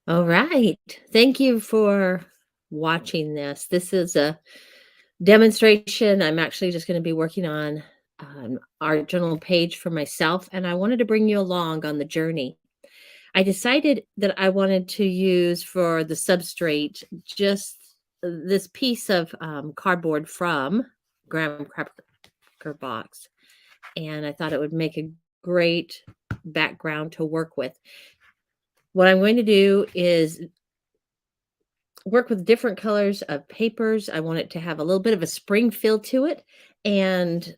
All right. Thank you for watching this. This is a demonstration. I'm actually just going to be working on an art journal page for myself, and I wanted to bring you along on the journey. I decided that I wanted to use for the substrate just this piece of cardboard from Graham Cracker Box, and I thought it would make a great background to work with. What I'm going to do is work with different colors of papers. I want it to have a little bit of a spring feel to it and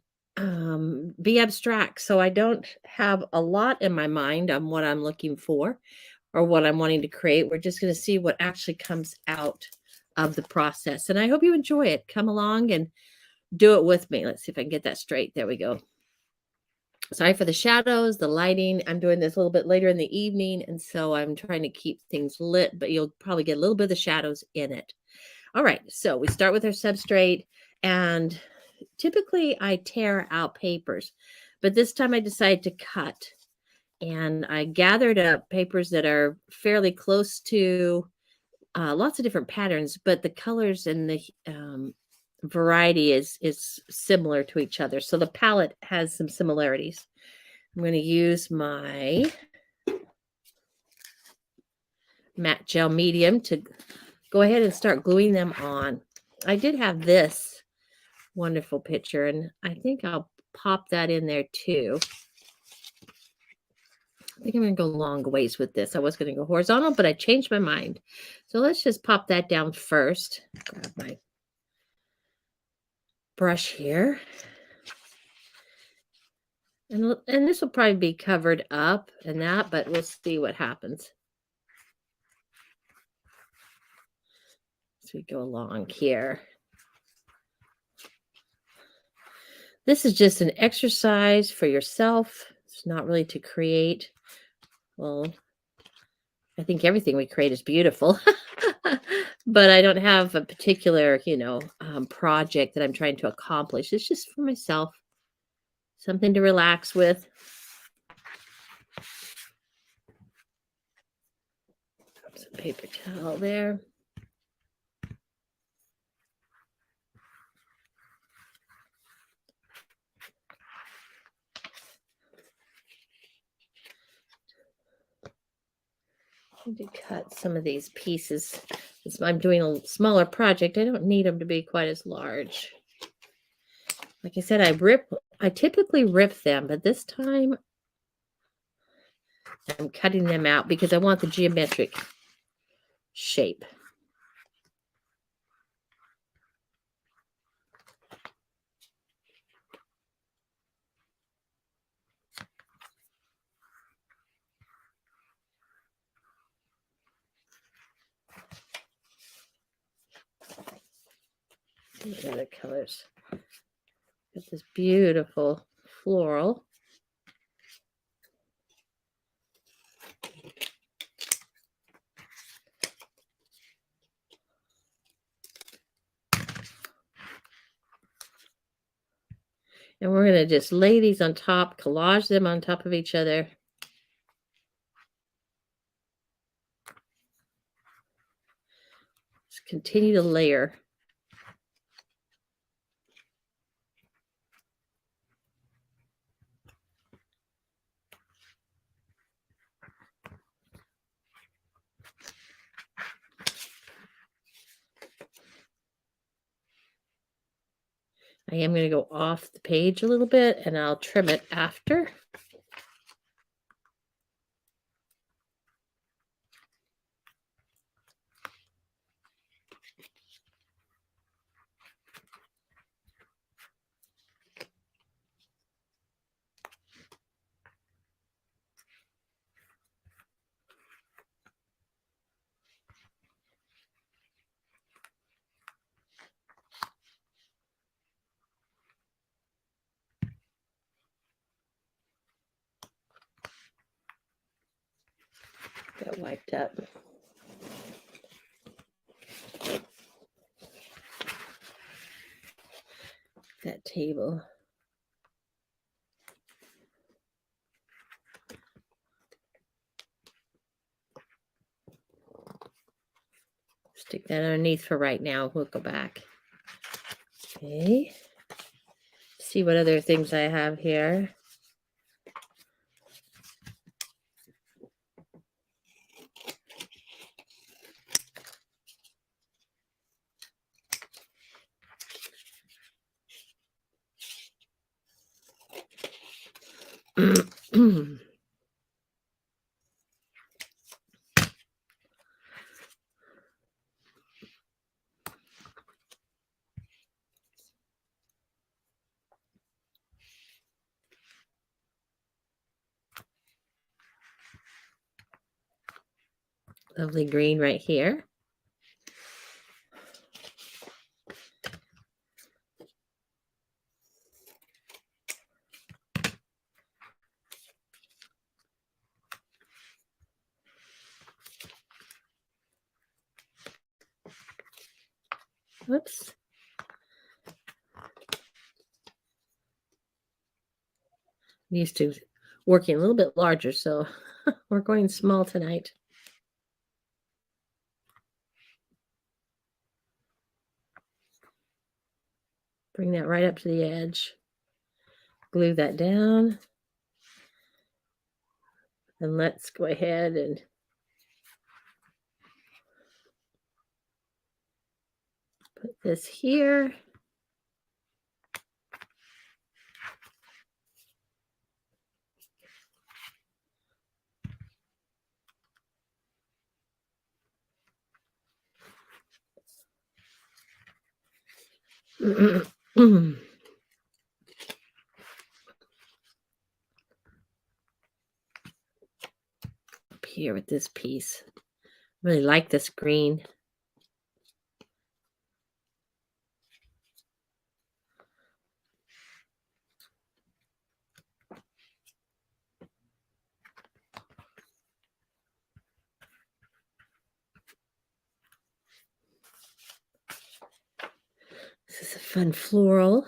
be abstract. So I don't have a lot in my mind on what I'm looking for or what I'm wanting to create. We're just going to see what actually comes out of the process. And I hope you enjoy it. Come along and do it with me. Let's see if I can get that straight. There we go. Sorry for the shadows, the lighting. I'm doing this a little bit later in the evening, and so I'm trying to keep things lit, but you'll probably get a little bit of the shadows in it. All right, so we start with our substrate, and typically I tear out papers, but this time I decided to cut, and I gathered up papers that are fairly close to lots of different patterns, but the colors and the variety is similar to each other. So the palette has some similarities. I'm going to use my matte gel medium to go ahead and start gluing them on. I did have this wonderful picture, and I think I'll pop that in there too. I think I'm going to go long ways with this. I was going to go horizontal, but I changed my mind. So let's just pop that down first. Grab my brush here. And this will probably be covered up and that, but we'll see what happens as we go along here. This is just an exercise for yourself. It's not really to create. Well, I think everything we create is beautiful, but I don't have a particular, project that I'm trying to accomplish. It's just for myself, something to relax with. Some paper towel there. I need to cut some of these pieces. Since I'm doing a smaller project, I don't need them to be quite as large. Like I said, I typically rip them, but this time I'm cutting them out because I want the geometric shape. The other colors. Got this beautiful floral. And we're going to just lay these on top, collage them on top of each other. Just continue to layer. I am going to go off the page a little bit and I'll trim it after. Got wiped up. That table. Stick that underneath for right now. We'll go back. Okay. See what other things I have here. Lovely green right here. Whoops. I'm used to working a little bit larger, so we're going small tonight. Bring that right up to the edge. Glue that down. And let's go ahead and put this here. Up here with this piece. Really like this green. This is a fun floral.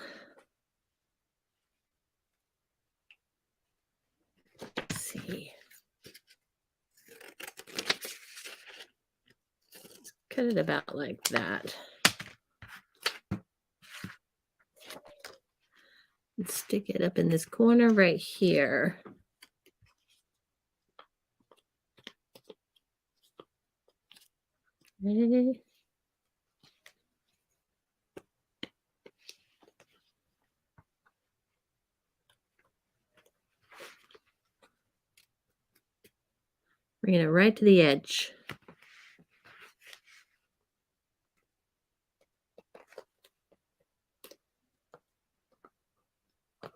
Let's see. Let's cut it about like that. And stick it up in this corner right here. Okay. Bring it right to the edge. I'm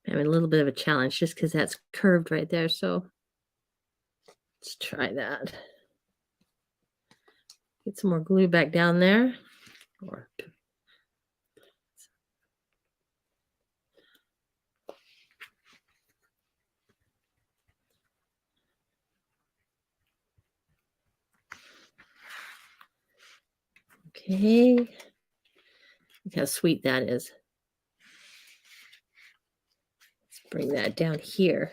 having a little bit of a challenge just because that's curved right there. So let's try that. Get some more glue back down there. Okay. Look how sweet that is. Let's bring that down here.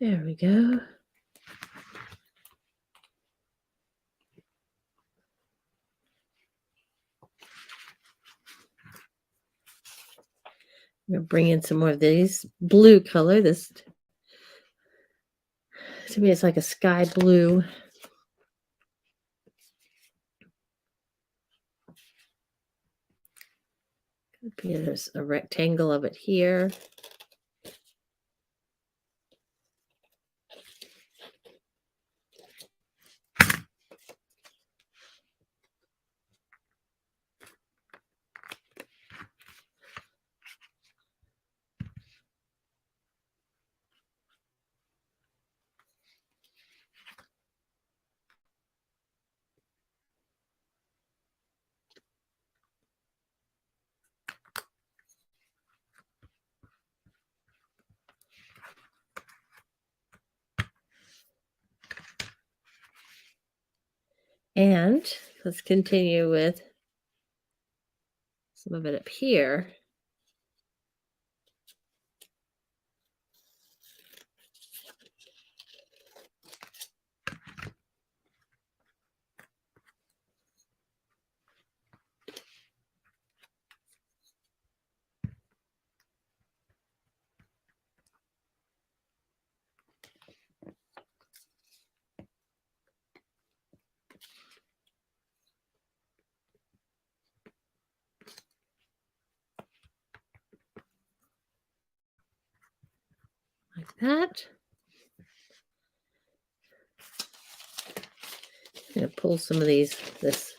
There we go. I'm going to bring in some more of these blue color. This, to me, it's like a sky blue. There's a rectangle of it here. And let's continue with some of it up here. Like that. I'm going to pull some of this.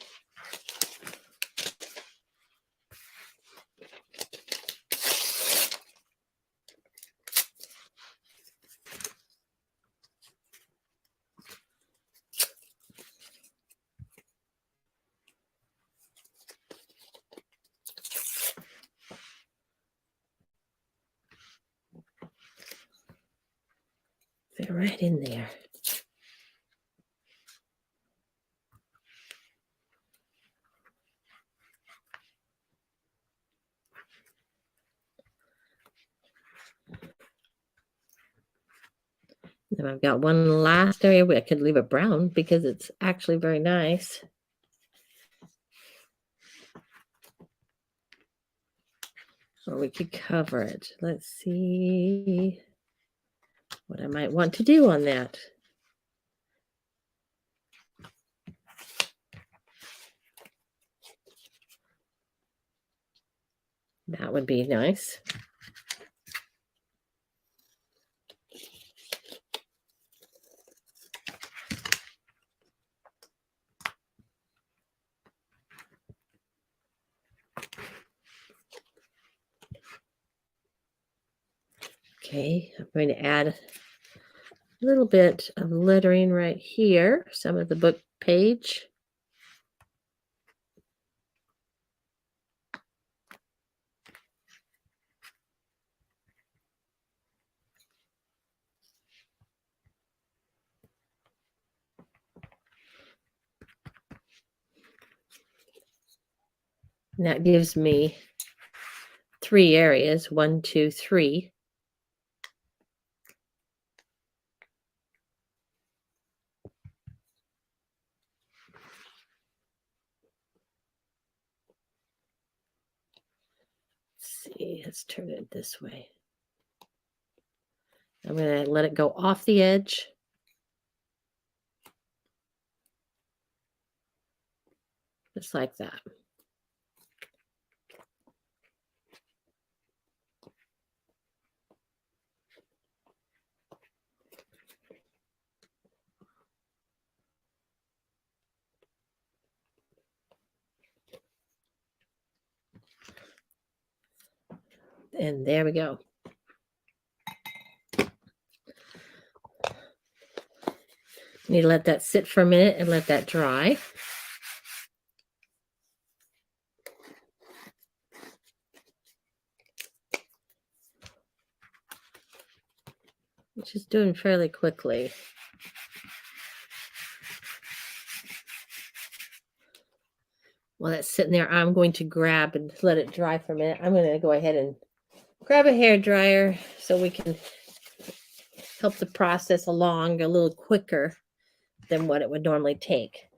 Fit right in there. And I've got one last area where I could leave it brown because it's actually very nice. Or we could cover it. Let's see what I might want to do on that. That would be nice. Okay, I'm going to add a little bit of lettering right here, some of the book page. And that gives me 3 areas, 1, 2, 3. Let's see, let's turn it this way. I'm going to let it go off the edge. Just like that. And there we go. Need to let that sit for a minute and let that dry. Which is doing fairly quickly. While that's sitting there, I'm going to grab and let it dry for a minute. I'm going to go ahead and grab a hair dryer so we can help the process along a little quicker than what it would normally take.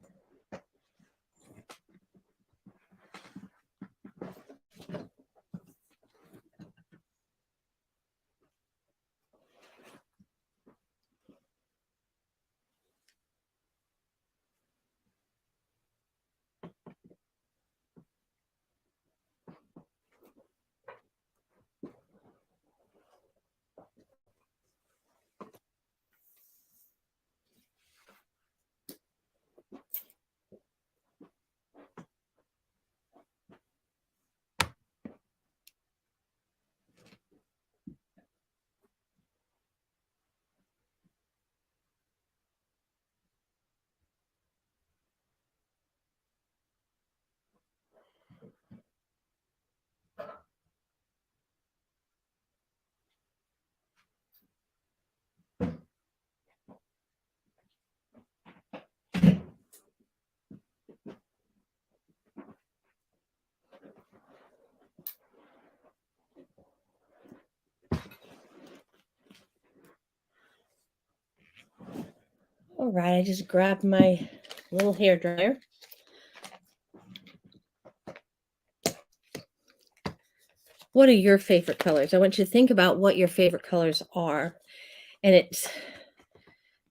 All right, I just grabbed my little hair dryer. What are your favorite colors? I want you to think about what your favorite colors are. And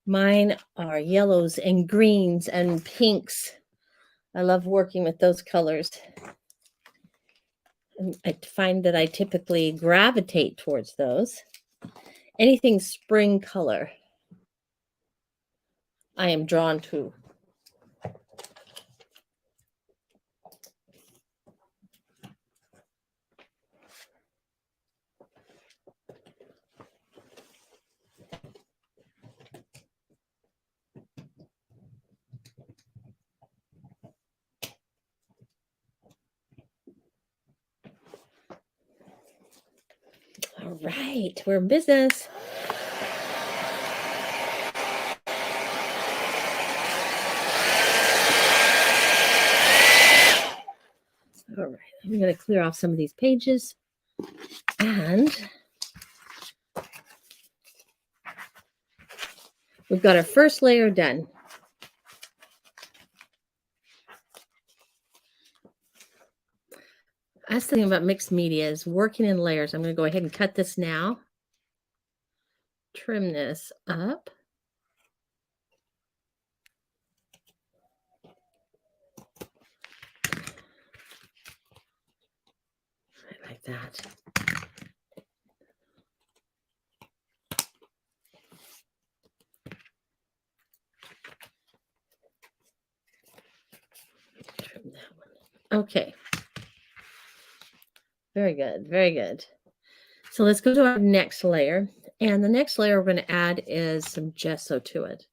mine are yellows and greens and pinks. I love working with those colors. And I find that I typically gravitate towards those. Anything spring color, I am drawn to. All right, we're in business. All right, I'm going to clear off some of these pages. And we've got our first layer done. That's the thing about mixed media is working in layers. I'm going to go ahead and cut this now. Trim this up. Right, like that. Trim that one. Okay. Very good. Very good. So let's go to our next layer. And the next layer we're going to add is some gesso to it.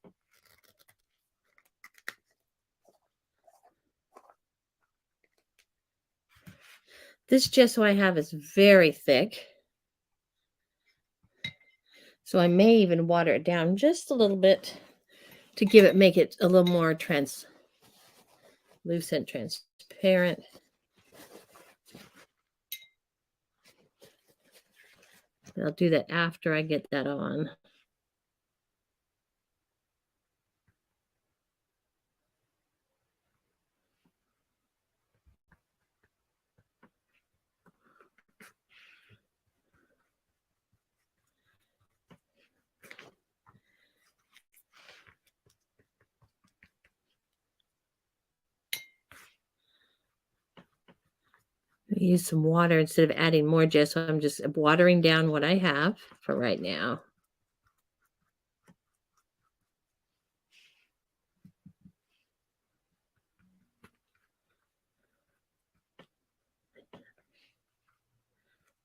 This gesso I have is very thick. So I may even water it down just a little bit to make it a little more translucent, transparent. I'll do that after I get that on. Use some water instead of adding more gesso. I'm just watering down what I have for right now.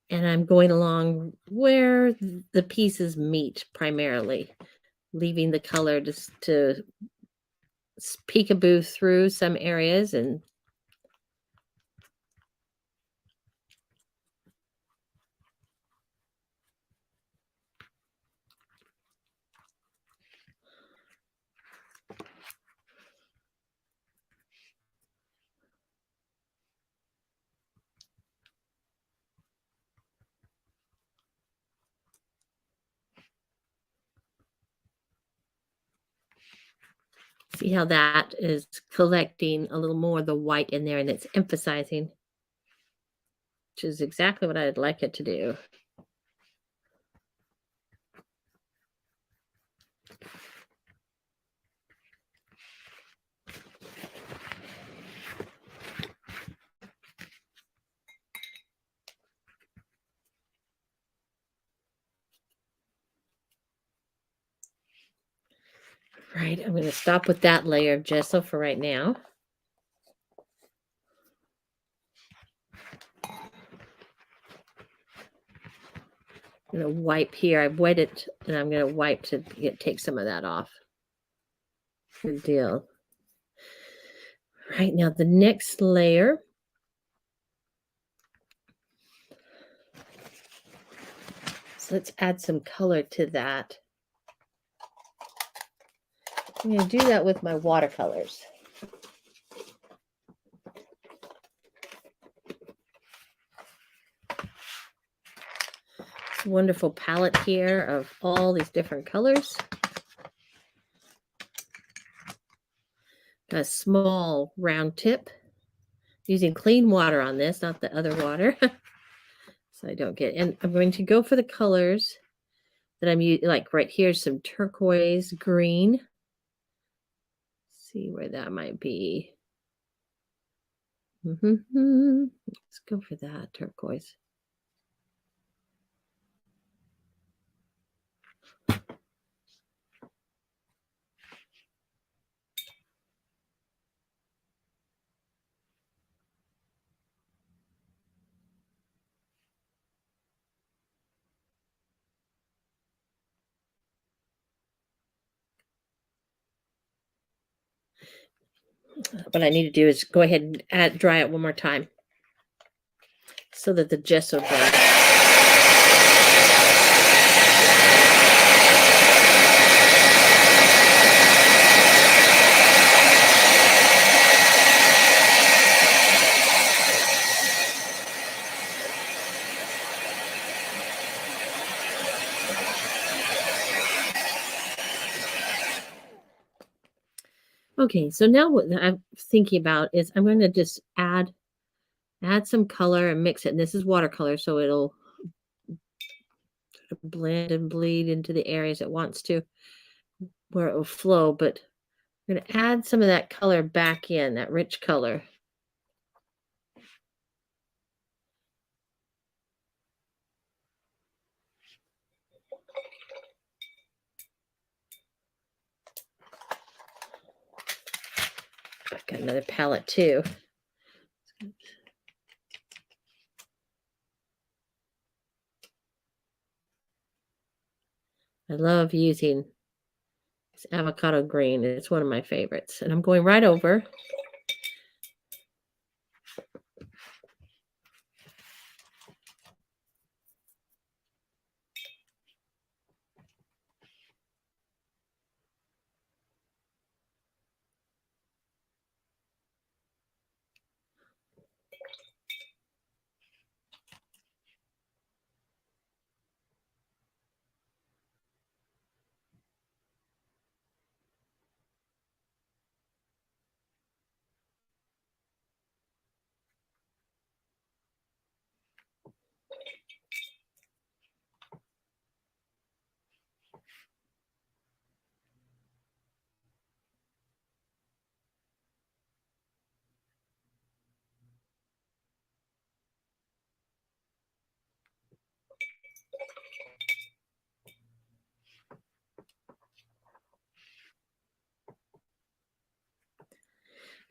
And I'm going along where the pieces meet primarily, leaving the color just to peekaboo through some areas and see how that is collecting a little more of the white in there, and it's emphasizing, which is exactly what I'd like it to do. Right, I'm going to stop with that layer of gesso for right now. I'm going to wipe here. I've wet it, and I'm going to wipe to take some of that off. Good deal. Right, now the next layer. So let's add some color to that. I'm going to do that with my watercolors. Wonderful palette here of all these different colors. a small round tip. Using clean water on this, not the other water. So I don't get, and I'm going to go for the colors that I'm using, like right here, some turquoise green. See where that might be. Let's go for that turquoise. What I need to do is go ahead and dry it one more time so that the gesso dries. Okay, so now what I'm thinking about is I'm going to just add some color and mix it. And this is watercolor, so it'll blend and bleed into the areas it wants to, where it will flow. But I'm going to add some of that color back in, that rich color. I've got another palette too. I love using this avocado green. It's one of my favorites. And I'm going right over.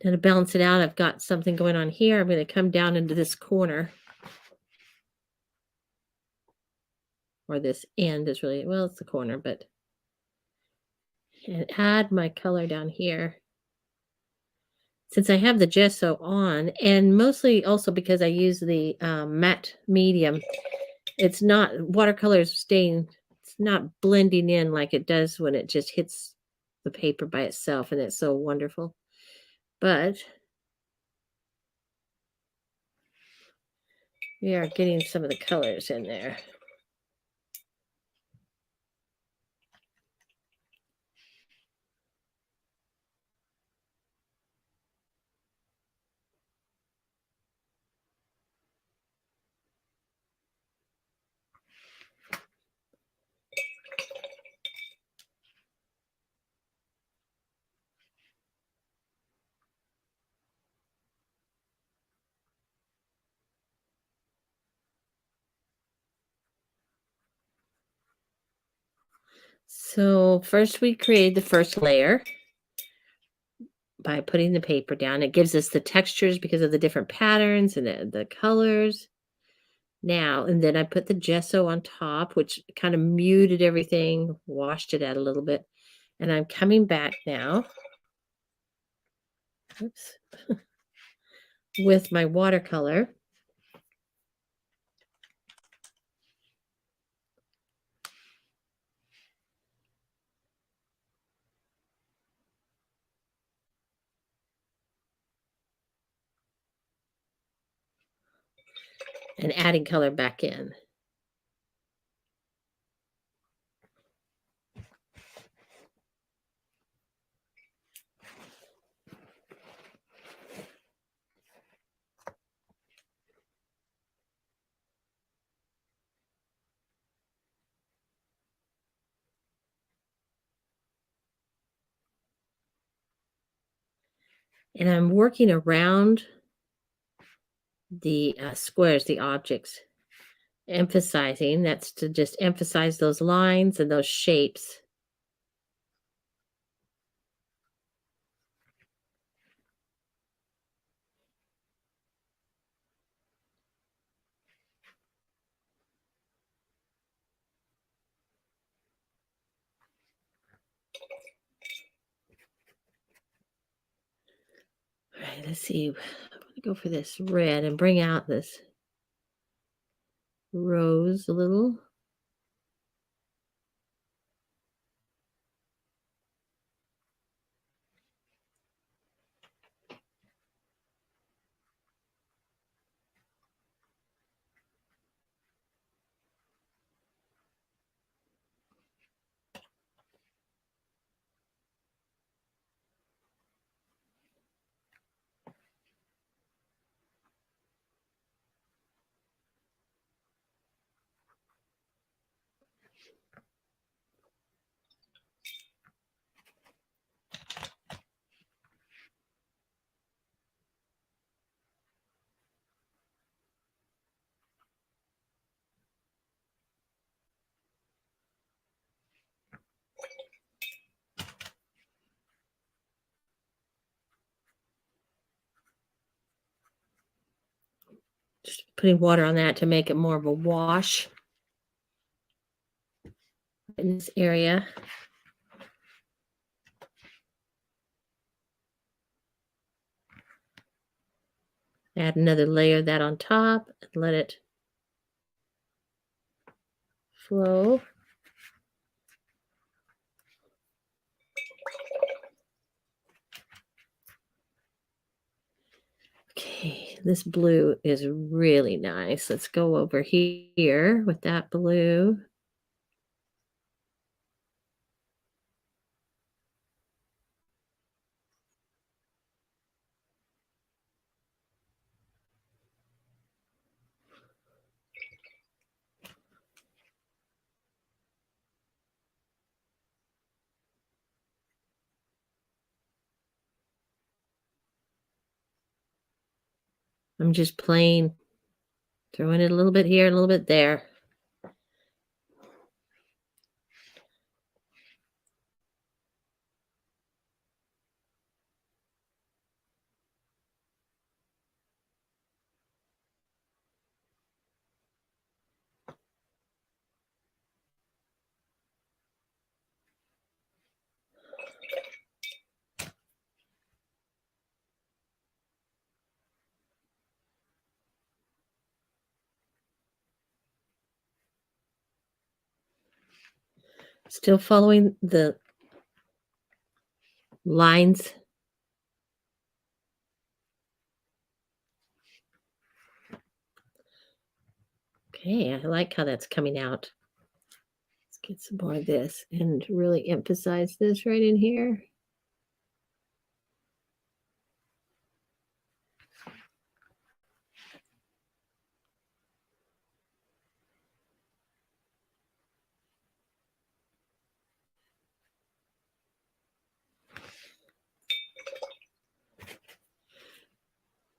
Now to balance it out, I've got something going on here. I'm going to come down into this corner. Or this end is really, well, it's the corner, but and add my color down here. Since I have the gesso on, and mostly also because I use the matte medium, it's not, watercolor is staying, it's not blending in like it does when it just hits the paper by itself, and it's so wonderful. But we are getting some of the colors in there. So first we create the first layer by putting the paper down. It gives us the textures because of the different patterns and the colors. Now, and then I put the gesso on top, which kind of muted everything, washed it out a little bit. And I'm coming back now, oops, with my watercolor. And adding color back in. And I'm working around the squares, the objects, emphasizing. That's to just emphasize those lines and those shapes. All right, let's see. I'm going to go for this red and bring out this rose a little. Just putting water on that to make it more of a wash in this area. Add another layer of that on top and let it flow. Okay, this blue is really nice. Let's go over here with that blue. I'm just playing, throwing it a little bit here, a little bit there. Still following the lines. Okay, I like how that's coming out. Let's get some more of this and really emphasize this right in here.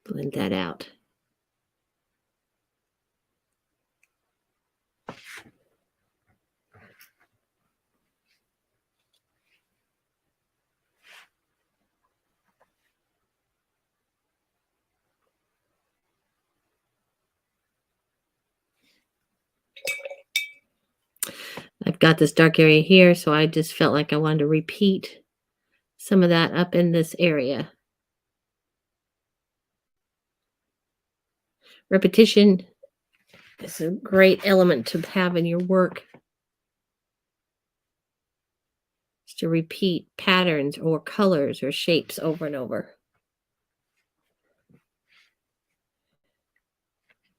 Blend that out. I've got this dark area here, so I just felt like I wanted to repeat some of that up in this area. Repetition is a great element to have in your work. Just to repeat patterns or colors or shapes over and over.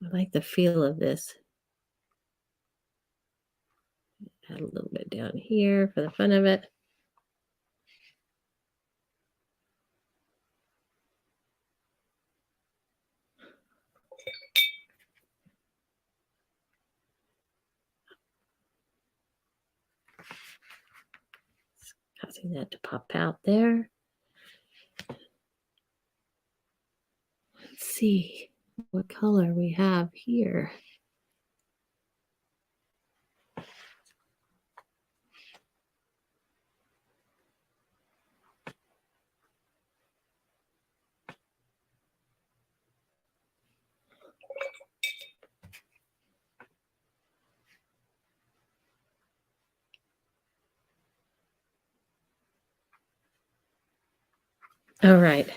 I like the feel of this. Add a little bit down here for the fun of it. Causing that to pop out there. see what color we have here. All right.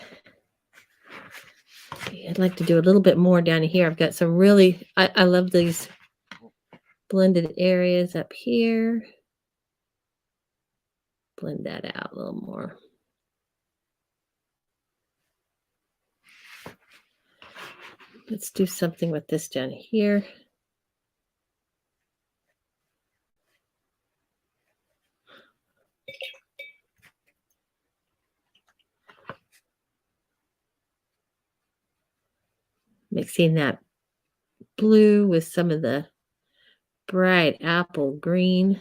I'd like to do a little bit more down here. I've got some really, I love these blended areas up here. Blend that out a little more. Let's do something with this down here. Mixing that blue with some of the bright apple green.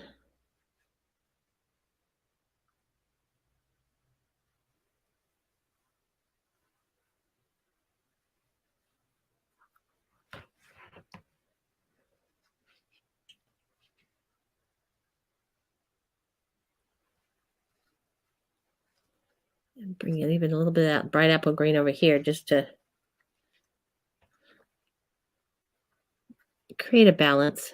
And bring in even a little bit of that bright apple green over here just to create a balance.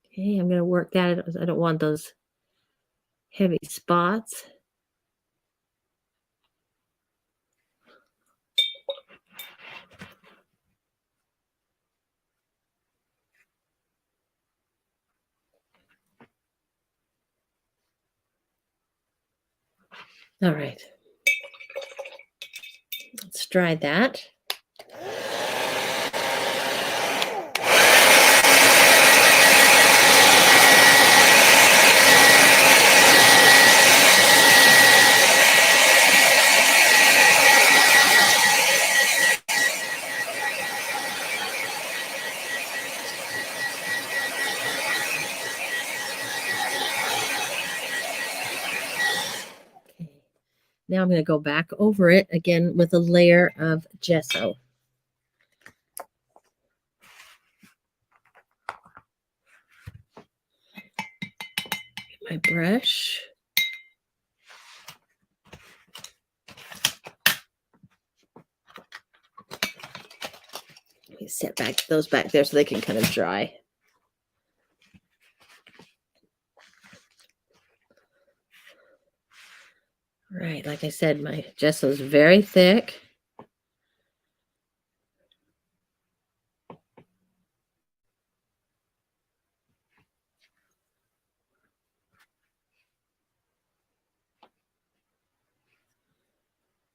Okay, I'm going to work that. I don't want those heavy spots. All right. Let's dry that. Now I'm going to go back over it again with a layer of gesso. Get my brush. Let me set those back there so they can kind of dry. Right, like I said, my gesso is very thick.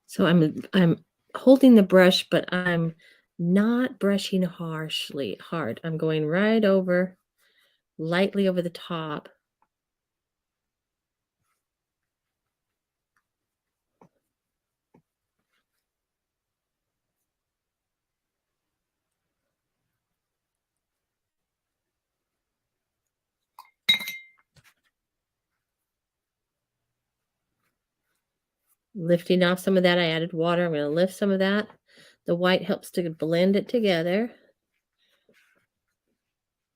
So I'm holding the brush, but I'm not brushing hard. I'm going right over, lightly over the top. Lifting off some of that, I added water. I'm going to lift some of that. The white helps to blend it together.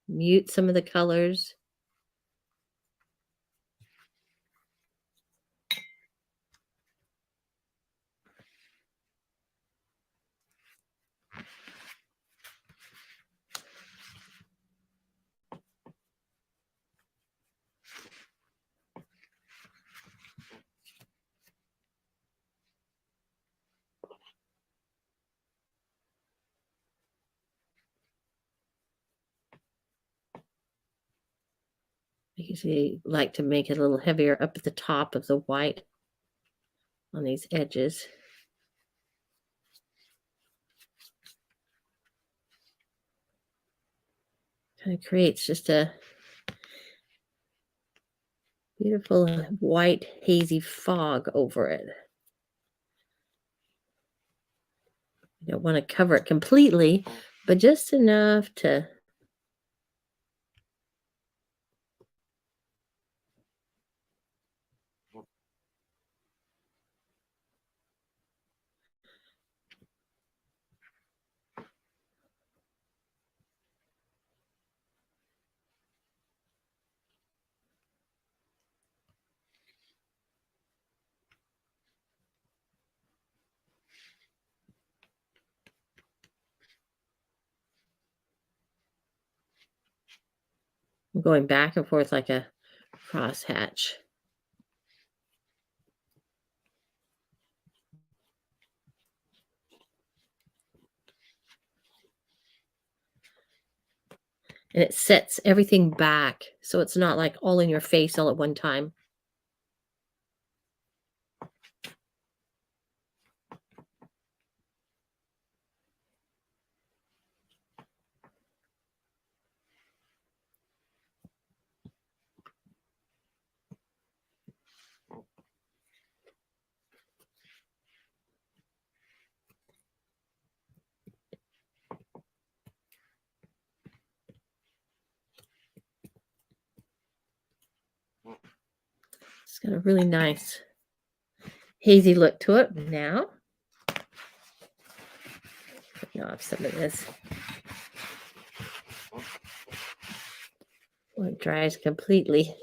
Mute some of the colors. I usually like to make it a little heavier up at the top of the white on these edges. Kind of creates just a beautiful white hazy fog over it. You don't want to cover it completely, but just enough to I'm going back and forth like a crosshatch. And it sets everything back so it's not like all in your face all at one time. It's got a really nice hazy look to it now. Putting off some of this. When it dries completely.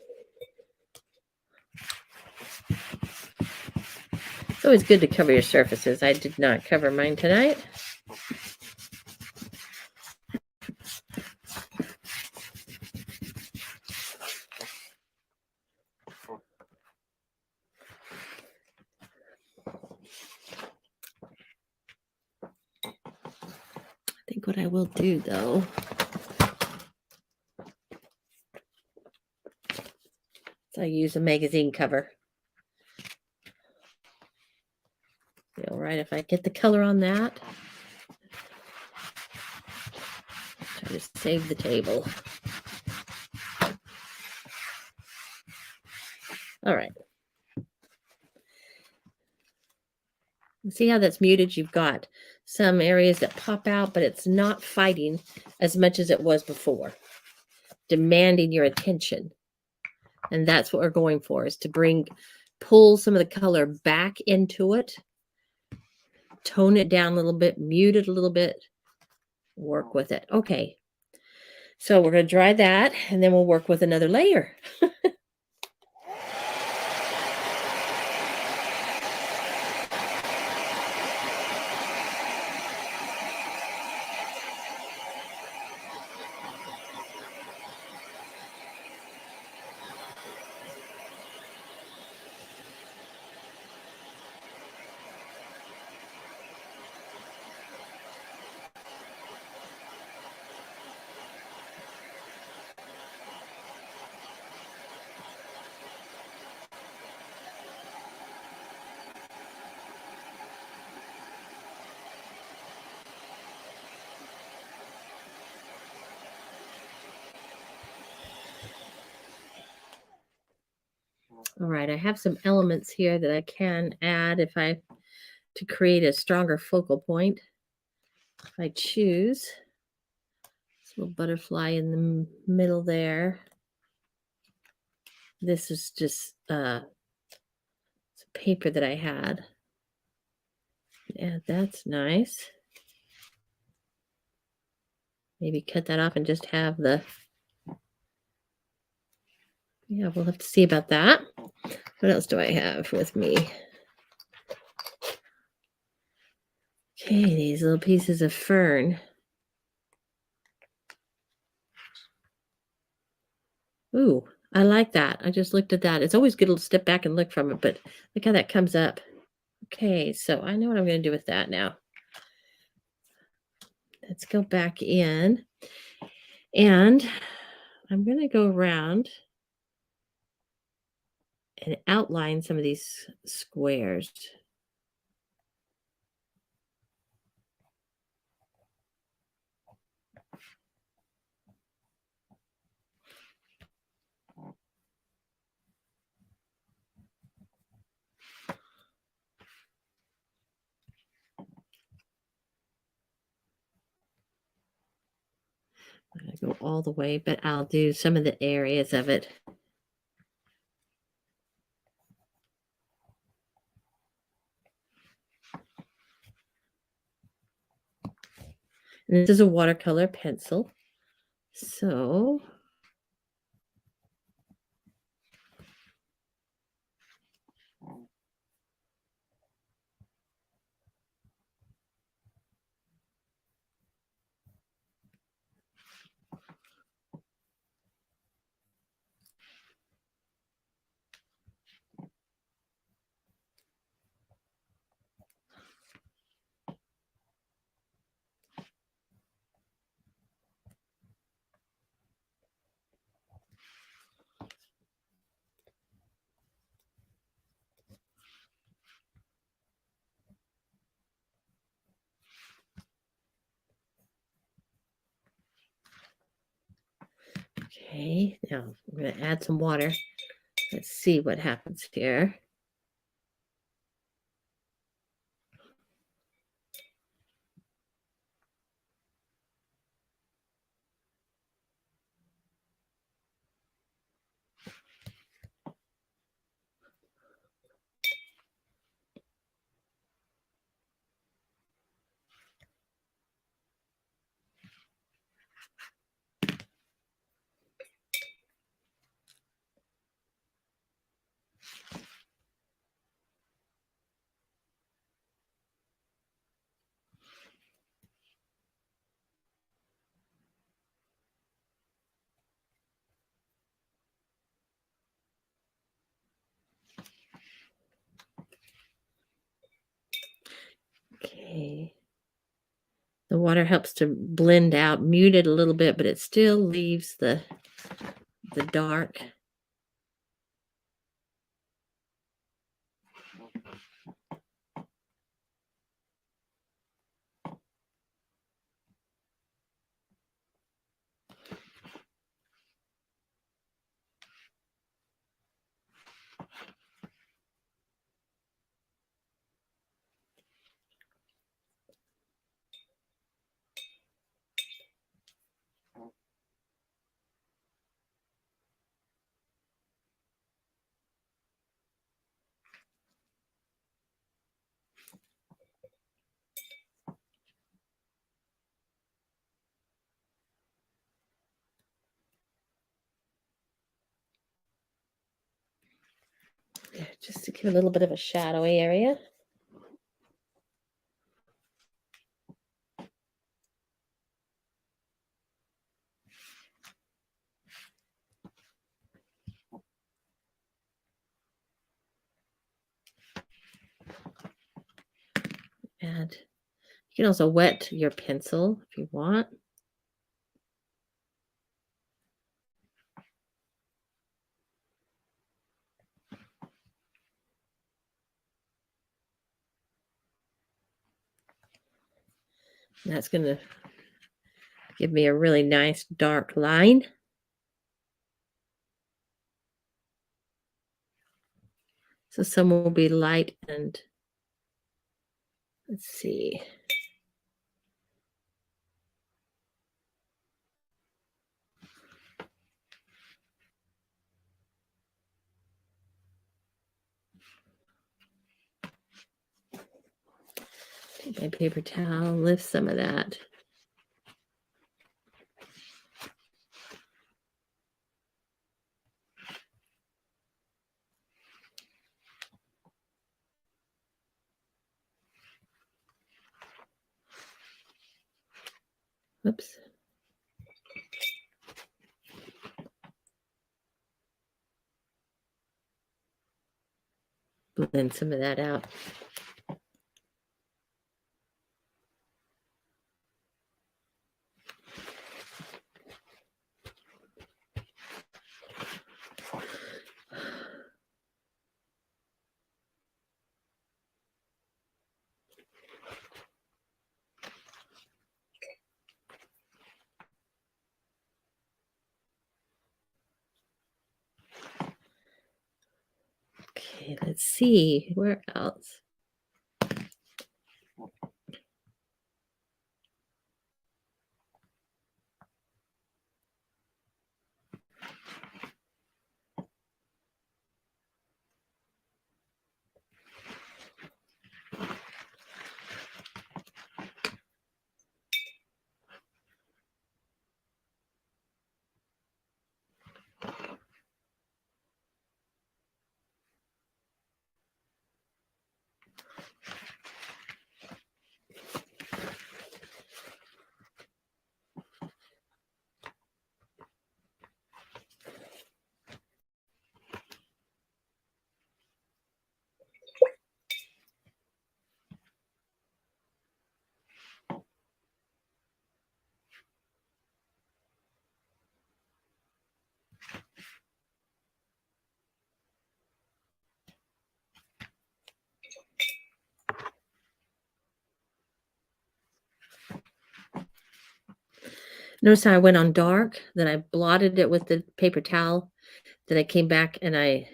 It's always good to cover your surfaces. I did not cover mine tonight. I think what I will do though is I use a magazine cover. All right, if I get the color on that, try to save the table. All right. See how that's muted? You've got some areas that pop out, but it's not fighting as much as it was before, demanding your attention. And that's what we're going for, is to pull some of the color back into it, tone it down a little bit, mute it a little bit, work with it. Okay. So we're going to dry that, and then we'll work with another layer. All right, I have some elements here that I can add to create a stronger focal point. If I choose this little butterfly in the middle there. This is just some paper that I had. Yeah, that's nice. Maybe cut that off and just have yeah, we'll have to see about that. What else do I have with me? Okay, these little pieces of fern. Ooh, I like that. I just looked at that. It's always good to step back and look from it, but look how that comes up. Okay, so I know what I'm going to do with that now. Let's go back in. And I'm going to go around and outline some of these squares. I'm going to go all the way, but I'll do some of the areas of it. And this is a watercolor pencil. So Okay, now I'm going to add some water. Let's see what happens here. Okay. The water helps to blend out, mute it a little bit, but it still leaves the dark. Just to give a little bit of a shadowy area. And you can also wet your pencil if you want. That's going to give me a really nice dark line. So some will be light and let's see. Take my paper towel, lift some of that. Oops. Blend some of that out. Okay, let's see. Where else? Notice how I went on dark, then I blotted it with the paper towel, then I came back and I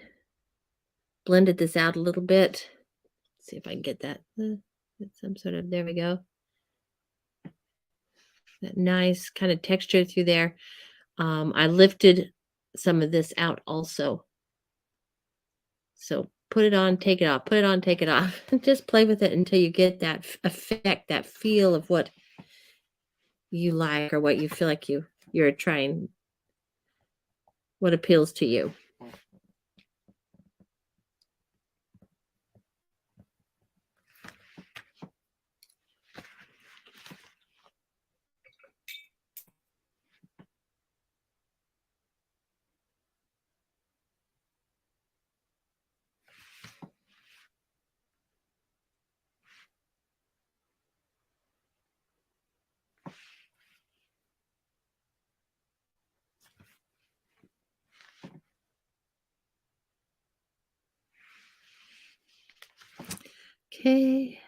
blended this out a little bit. See if I can get that. Get some sort of, there we go. That nice kind of texture through there. I lifted some of this out also. So put it on, take it off, put it on, take it off. Just play with it until you get that effect, that feel of what you like or what you feel like you're trying, what appeals to you. Okay.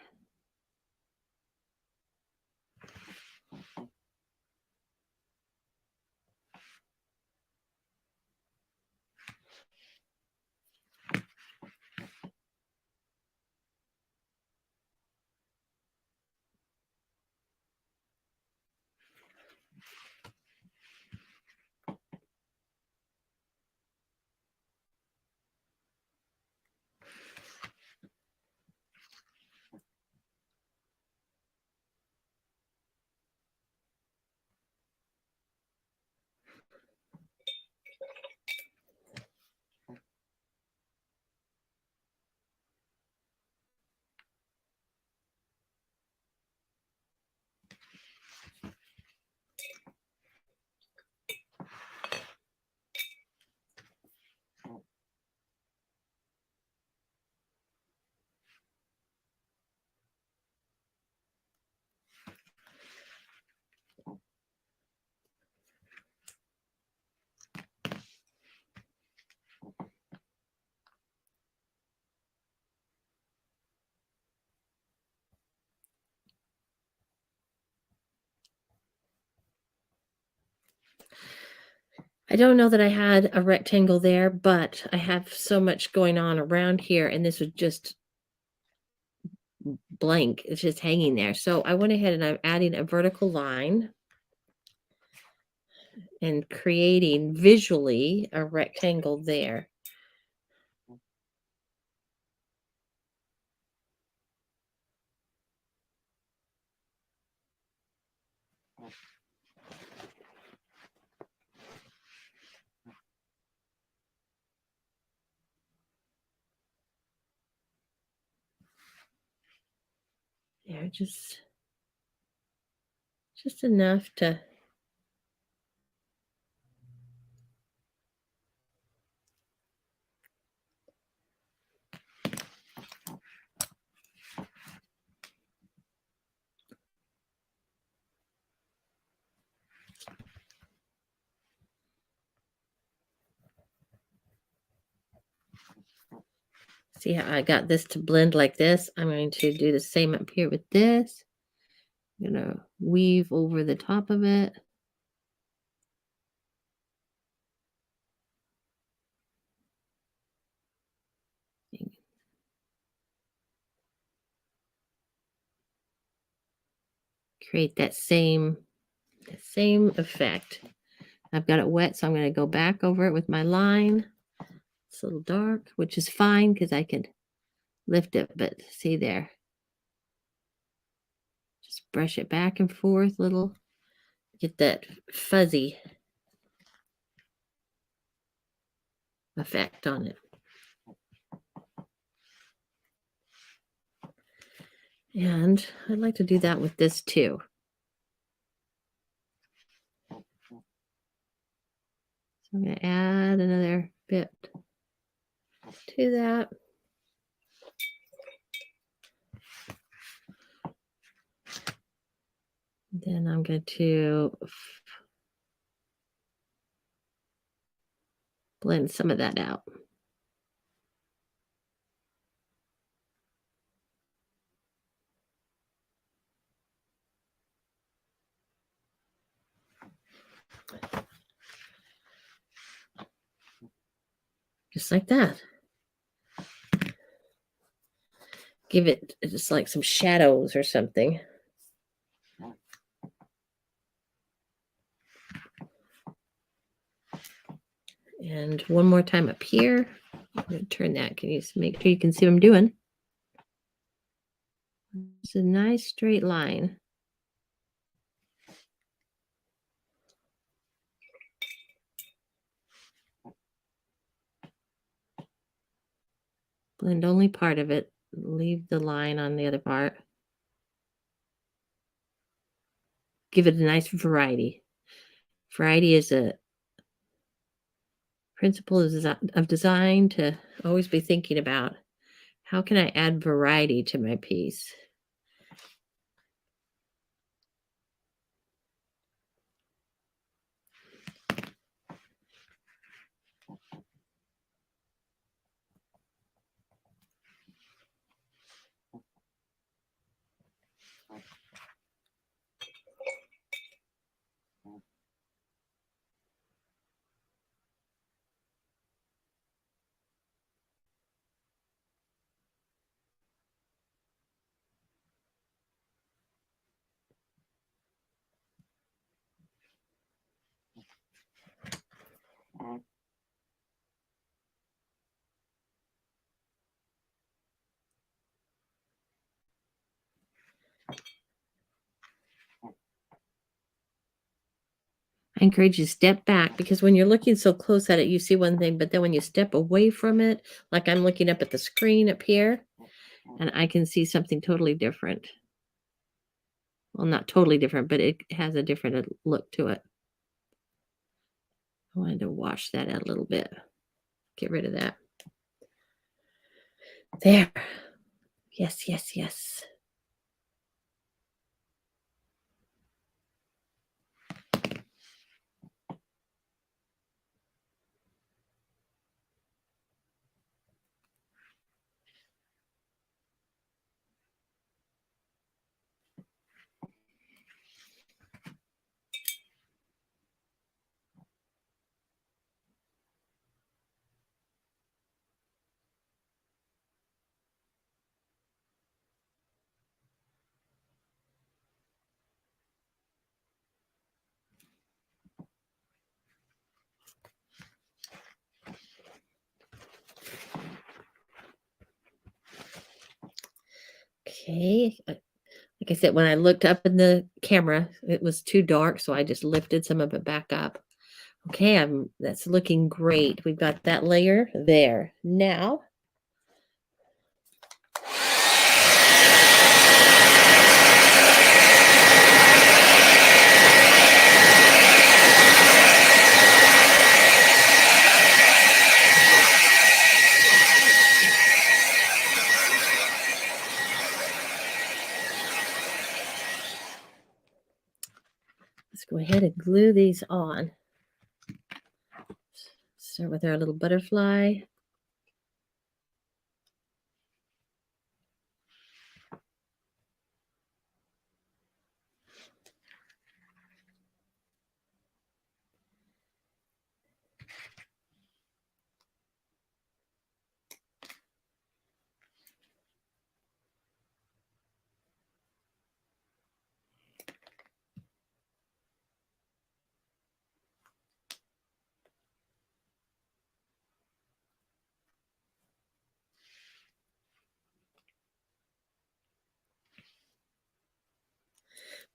I don't know that I had a rectangle there, but I have so much going on around here, and this was just blank. It's just hanging there. So I went ahead and I'm adding a vertical line and creating visually a rectangle there. There, just enough to see how I got this to blend like this. I'm going to do the same up here with this. I'm going to weave over the top of it. Create that same effect. I've got it wet, so I'm going to go back over it with my line. It's a little dark, which is fine because I could lift it, but see there. Just brush it back and forth a little. Get that fuzzy effect on it. And I'd like to do that with this too. So I'm going to add another bit to that. Then I'm going to blend some of that out. just like that. Give it just like some shadows or something. And one more time up here. I'm going to turn that. Can you make sure you can see what I'm doing? It's a nice straight line. Blend only part of it. Leave the line on the other part. Give it a nice variety. Variety is a principle of design to always be thinking about how can I add variety to my piece. I encourage you to step back because when you're looking so close at it, you see one thing, but then when you step away from it, like I'm looking up at the screen up here, and I can see something totally different. Well, not totally different, but it has a different look to it. I wanted to wash that out a little bit. Get rid of that. There. Yes, yes, yes. Okay. Like I said, when I looked up in the camera, it was too dark, so I just lifted some of it back up. Okay, that's looking great. We've got that layer there. Now, let's go ahead and glue these on. Start with our little butterfly.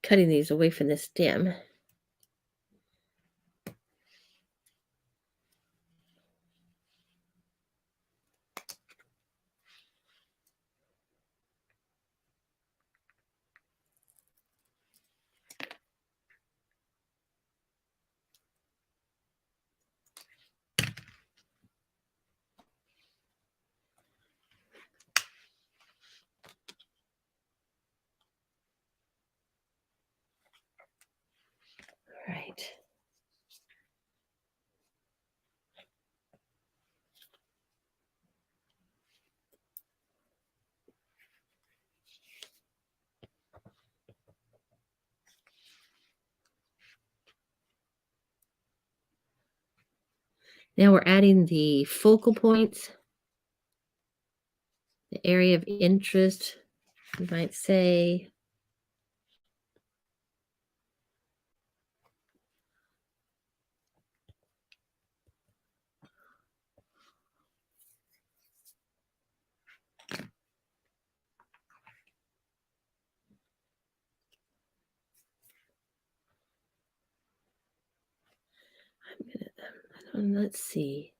Cutting these away from the stem. Right. Now we're adding the focal points, the area of interest, you might say. Let's see.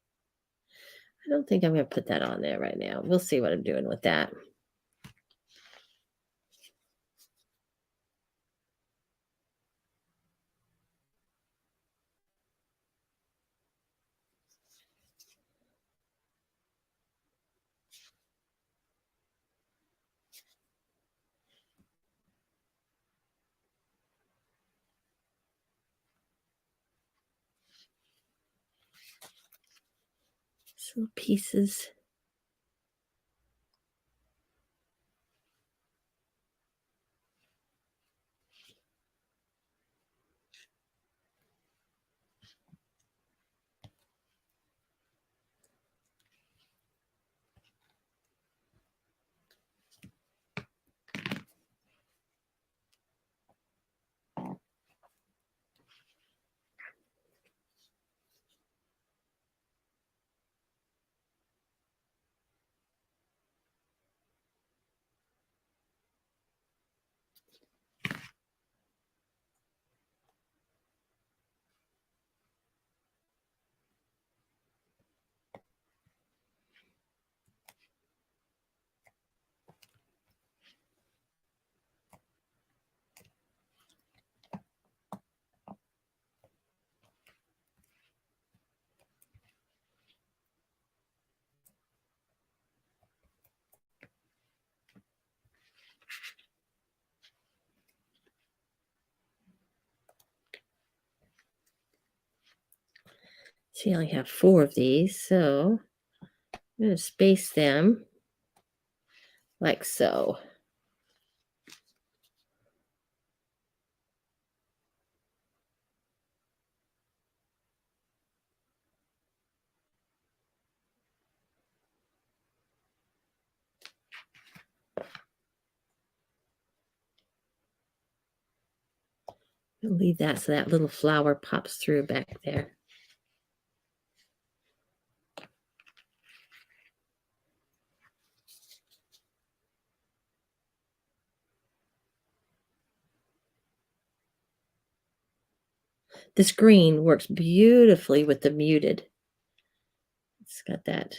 I don't think I'm going to put that on there right now. We'll see what I'm doing with that. Some pieces. See, I only have 4 of these, so I'm going to space them like so. I'll leave that so that little flower pops through back there. This green works beautifully with the muted. It's got that.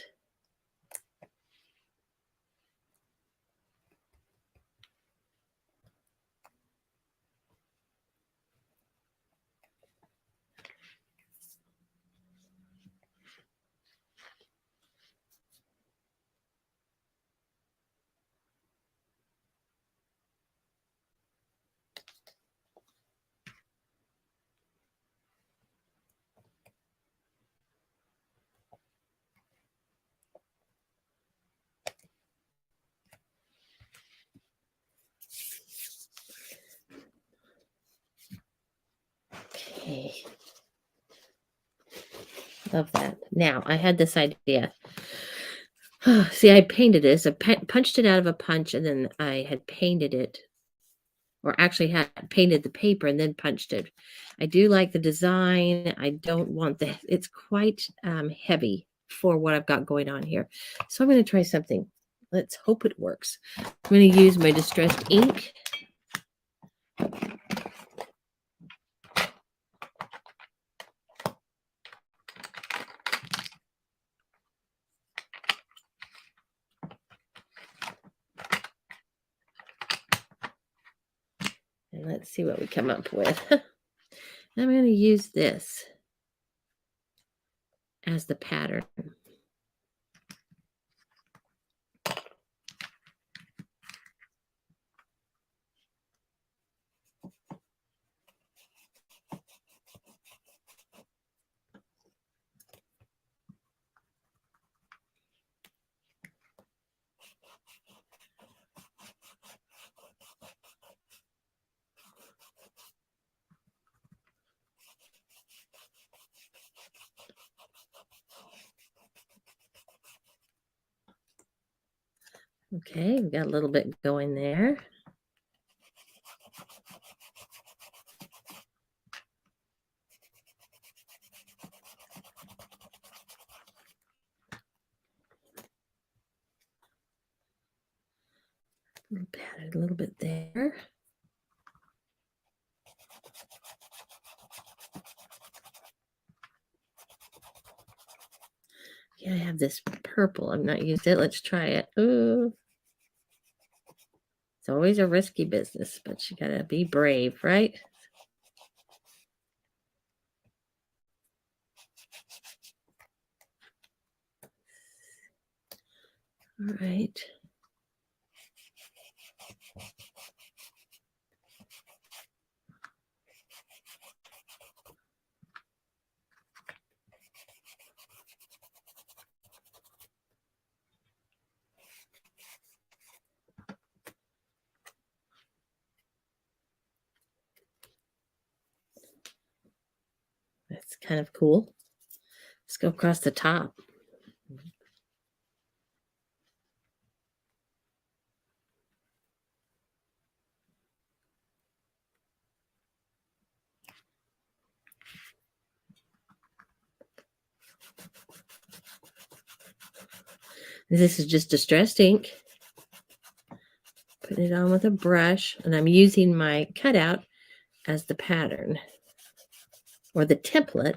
Okay. Love that. Now, I had this idea. See, I painted this. I punched it out of a punch, and then I had painted it, or actually had painted the paper and then punched it. I do like the design. I don't want the, it's quite heavy for what I've got going on here. So I'm going to try something. Let's hope it works. I'm going to use my distressed ink. And let's see what we come up with. I'm going to use this as the pattern. Okay, we got a little bit going there. Pat it a little bit there. Yeah, I have this purple. I've not used it. Let's try it. Ooh. It's always a risky business, but you gotta be brave, right? All right. That's kind of cool. Let's go across the top. This is just distressed ink. Put it on with a brush, and I'm using my cutout as the pattern or the template.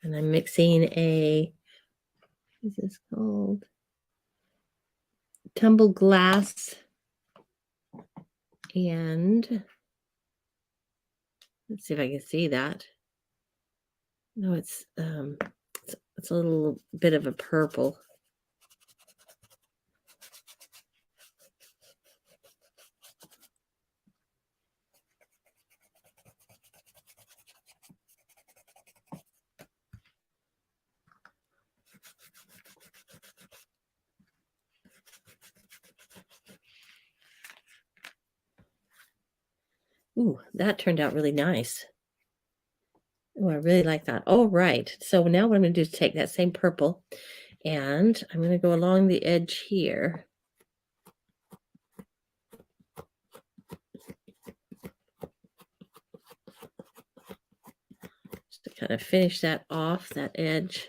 And I'm mixing a, what is this called? Tumbled glass. And let's see if I can see that. No, it's a little bit of a purple. Ooh, that turned out really nice. Oh, I really like that. All right. So now what I'm going to do is take that same purple and I'm going to go along the edge here. Just to kind of finish that off, that edge.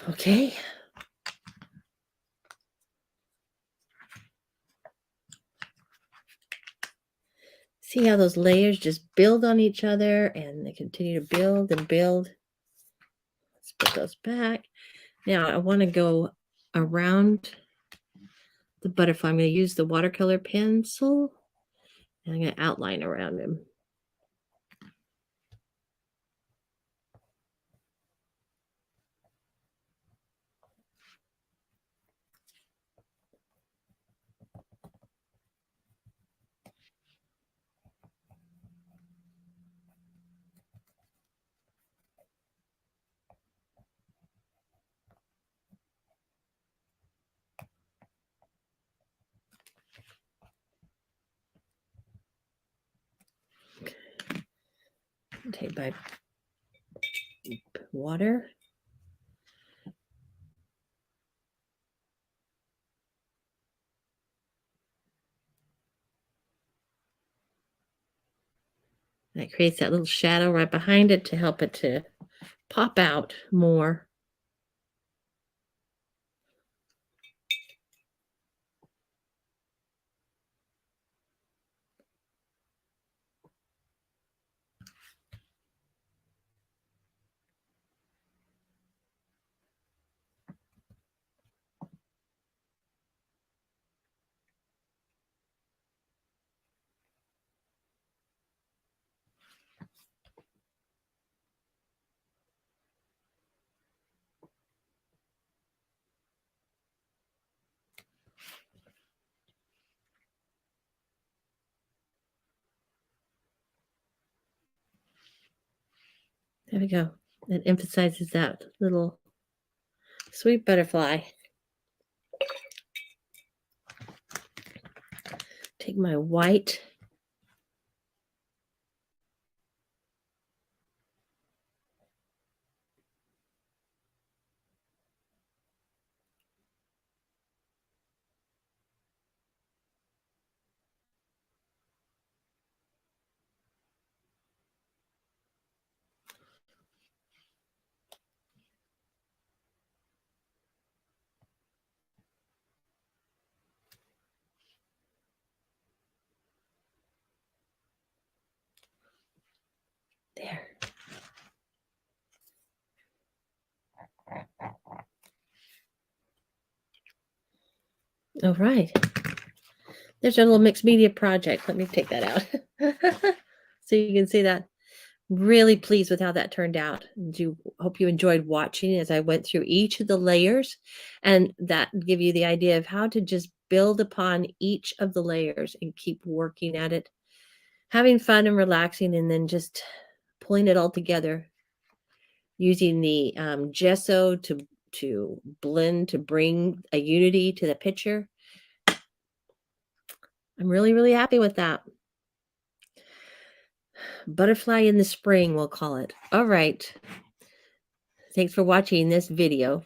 Okay. See how those layers just build on each other and they continue to build and build. Let's put those back. Now I want to go around the butterfly. I'm going to use the watercolor pencil and I'm going to outline around him. Take my water. That creates that little shadow right behind it to help it to pop out more. There we go. It emphasizes that little sweet butterfly. Take my white. There. All right. There's our little mixed media project. Let me take that out. So you can see that. Really pleased with how that turned out. Do hope you enjoyed watching as I went through each of the layers, and that give you the idea of how to just build upon each of the layers and keep working at it, having fun and relaxing, and then just pulling it all together using the gesso to blend, to bring a unity to the picture. I'm really happy with that. Butterfly in the spring, we'll call it. All right. Thanks for watching this video.